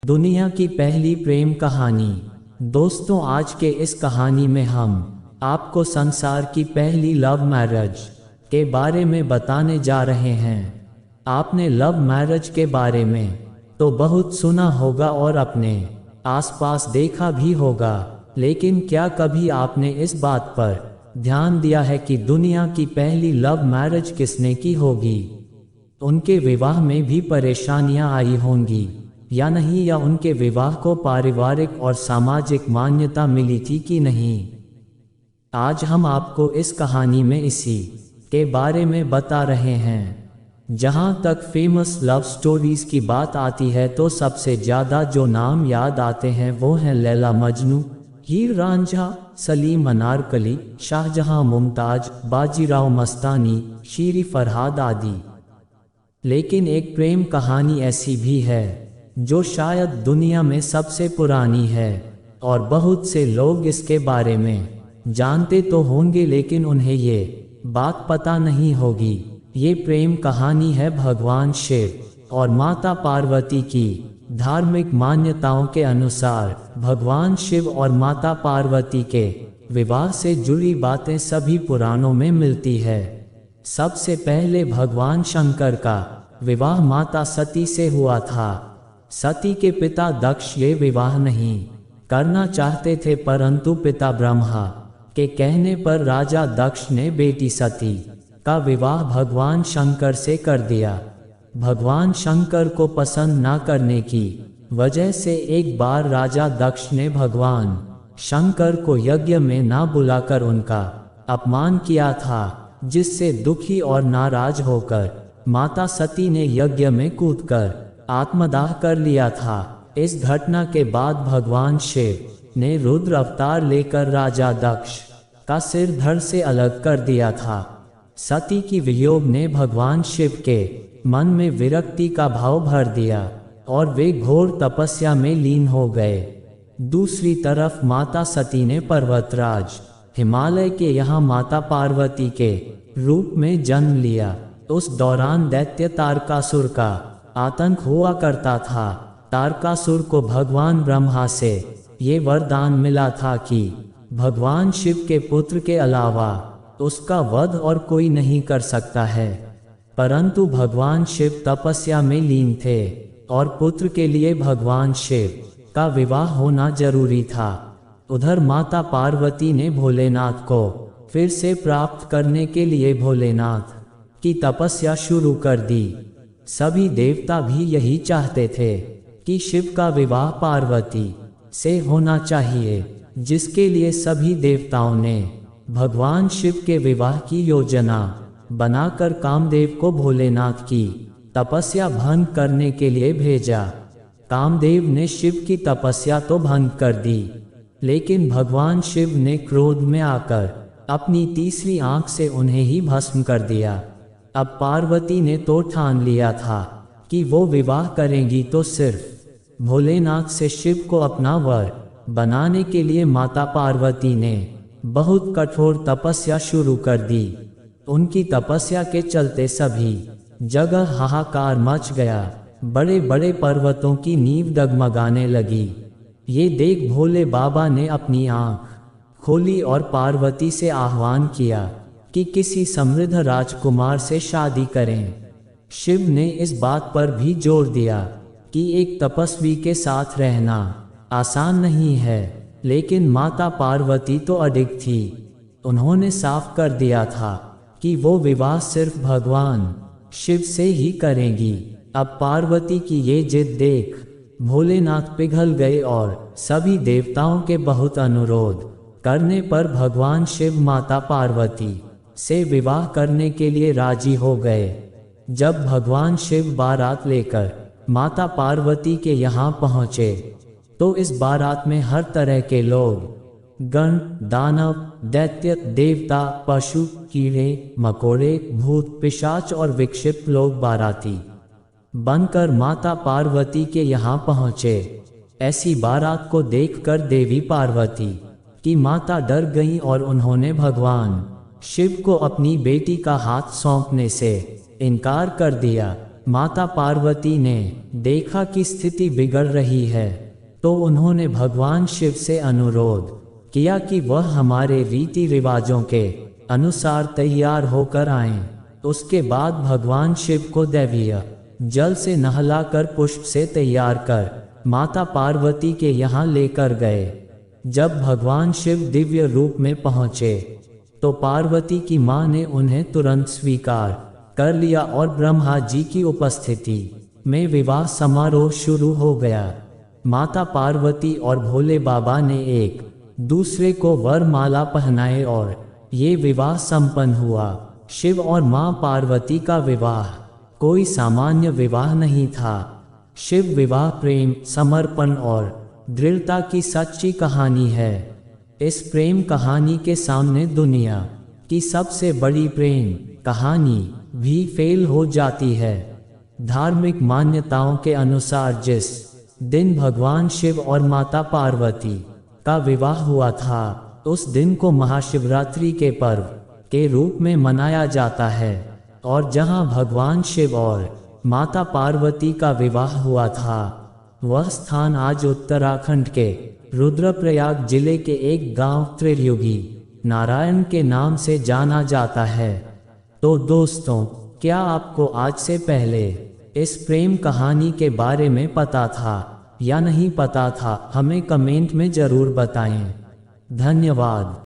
दुनिया की पहली प्रेम कहानी। दोस्तों, आज के इस कहानी में हम आपको संसार की पहली लव मैरिज के बारे में बताने जा रहे हैं। आपने लव मैरिज के बारे में तो बहुत सुना होगा और अपने आसपास देखा भी होगा, लेकिन क्या कभी आपने इस बात पर ध्यान दिया है कि दुनिया की पहली लव मैरिज किसने की होगी? उनके विवाह में भी परेशानियां आई होंगी या नहीं, या उनके विवाह को पारिवारिक और सामाजिक मान्यता मिली थी कि नहीं। आज हम आपको इस कहानी में इसी के बारे में बता रहे हैं। जहां तक फेमस लव स्टोरीज की बात आती है तो सबसे ज़्यादा जो नाम याद आते हैं वो हैं लैला मजनू, हीर रांझा, सलीम अनारकली, शाहजहां मुमताज, बाजीराव मस्तानी, शीरी फरहाद आदि। लेकिन एक प्रेम कहानी ऐसी भी है जो शायद दुनिया में सबसे पुरानी है और बहुत से लोग इसके बारे में जानते तो होंगे, लेकिन उन्हें ये बात पता नहीं होगी। ये प्रेम कहानी है भगवान शिव और माता पार्वती की। धार्मिक मान्यताओं के अनुसार भगवान शिव और माता पार्वती के विवाह से जुड़ी बातें सभी पुराणों में मिलती है। सबसे पहले भगवान शंकर का विवाह माता सती से हुआ था। सती के पिता दक्ष ये विवाह नहीं करना चाहते थे, परंतु पिता ब्रह्मा के कहने पर राजा दक्ष ने बेटी सती का विवाह भगवान शंकर से कर दिया। भगवान शंकर को पसंद ना करने की वजह से एक बार राजा दक्ष ने भगवान शंकर को यज्ञ में ना बुलाकर उनका अपमान किया था, जिससे दुखी और नाराज होकर माता सती ने यज्ञ में कूदकर आत्मदाह कर लिया था। इस घटना के बाद भगवान शिव ने रुद्र अवतार लेकर राजा दक्ष का सिर धड़ से अलग कर दिया था। सती की वियोग ने भगवान शिव के मन में विरक्ति का भाव भर दिया और वे घोर तपस्या में लीन हो गए। दूसरी तरफ माता सती ने पर्वतराज हिमालय के यहाँ माता पार्वती के रूप में जन्म लिया। उस दौरान दैत्य तारकासुर का आतंक हुआ करता था। तारकासुर को भगवान ब्रह्मा से ये वरदान मिला था कि भगवान शिव के पुत्र के अलावा उसका वध और कोई नहीं कर सकता है, परंतु भगवान शिव तपस्या में लीन थे और पुत्र के लिए भगवान शिव का विवाह होना जरूरी था। उधर माता पार्वती ने भोलेनाथ को फिर से प्राप्त करने के लिए भोलेनाथ की तपस्या शुरू कर दी। सभी देवता भी यही चाहते थे कि शिव का विवाह पार्वती से होना चाहिए, जिसके लिए सभी देवताओं ने भगवान शिव के विवाह की योजना बनाकर कामदेव को भोलेनाथ की तपस्या भंग करने के लिए भेजा। कामदेव ने शिव की तपस्या तो भंग कर दी, लेकिन भगवान शिव ने क्रोध में आकर अपनी तीसरी आंख से उन्हें ही भस्म कर दिया। अब पार्वती ने तो ठान लिया था कि वो विवाह करेंगी तो सिर्फ भोलेनाथ से। शिव को अपना वर बनाने के लिए माता पार्वती ने बहुत कठोर तपस्या शुरू कर दी। उनकी तपस्या के चलते सभी जगह हाहाकार मच गया। बड़े बड़े पर्वतों की नींव डगमगाने लगी। ये देख भोले बाबा ने अपनी आंख खोली और पार्वती से आह्वान किया कि किसी समृद्ध राजकुमार से शादी करें। शिव ने इस बात पर भी जोर दिया कि एक तपस्वी के साथ रहना आसान नहीं है, लेकिन माता पार्वती तो अडिग थी। उन्होंने साफ कर दिया था कि वो विवाह सिर्फ भगवान शिव से ही करेंगी। अब पार्वती की ये जिद देख भोलेनाथ पिघल गए और सभी देवताओं के बहुत अनुरोध करने पर भगवान शिव माता पार्वती से विवाह करने के लिए राजी हो गए। जब भगवान शिव बारात लेकर माता पार्वती के यहाँ पहुँचे तो इस बारात में हर तरह के लोग, गण, दानव, दैत्य, देवता, पशु, कीड़े मकोड़े, भूत, पिशाच और विक्षिप्त लोग बाराती बनकर माता पार्वती के यहाँ पहुँचे। ऐसी बारात को देखकर देवी पार्वती की माता डर गईं और उन्होंने भगवान शिव को अपनी बेटी का हाथ सौंपने से इनकार कर दिया। माता पार्वती ने देखा कि स्थिति बिगड़ रही है, तो उन्होंने भगवान शिव से अनुरोध किया कि वह हमारे रीति रिवाजों के अनुसार तैयार होकर आएं। उसके बाद भगवान शिव को दैवीय जल से नहलाकर पुष्प से तैयार कर माता पार्वती के यहाँ लेकर गए। जब भगवान शिव दिव्य रूप में पहुँचे तो पार्वती की माँ ने उन्हें तुरंत स्वीकार कर लिया और ब्रह्मा जी की उपस्थिति में विवाह समारोह शुरू हो गया। माता पार्वती और भोले बाबा ने एक दूसरे को वरमाला पहनाए और ये विवाह संपन्न हुआ। शिव और माँ पार्वती का विवाह कोई सामान्य विवाह नहीं था। शिव विवाह प्रेम, समर्पण और दृढ़ता की सच्ची कहानी है। इस प्रेम कहानी के सामने दुनिया की सबसे बड़ी प्रेम कहानी भी फेल हो जाती है। धार्मिक मान्यताओं के अनुसार जिस दिन भगवान शिव और माता पार्वती का विवाह हुआ था, उस दिन को महाशिवरात्रि के पर्व के रूप में मनाया जाता है। और जहां भगवान शिव और माता पार्वती का विवाह हुआ था, वह स्थान आज उत्तराखंड के रुद्रप्रयाग जिले के एक गांव त्रियुगी नारायण के नाम से जाना जाता है। तो दोस्तों, क्या आपको आज से पहले इस प्रेम कहानी के बारे में पता था या नहीं पता था? हमें कमेंट में ज़रूर बताएं। धन्यवाद।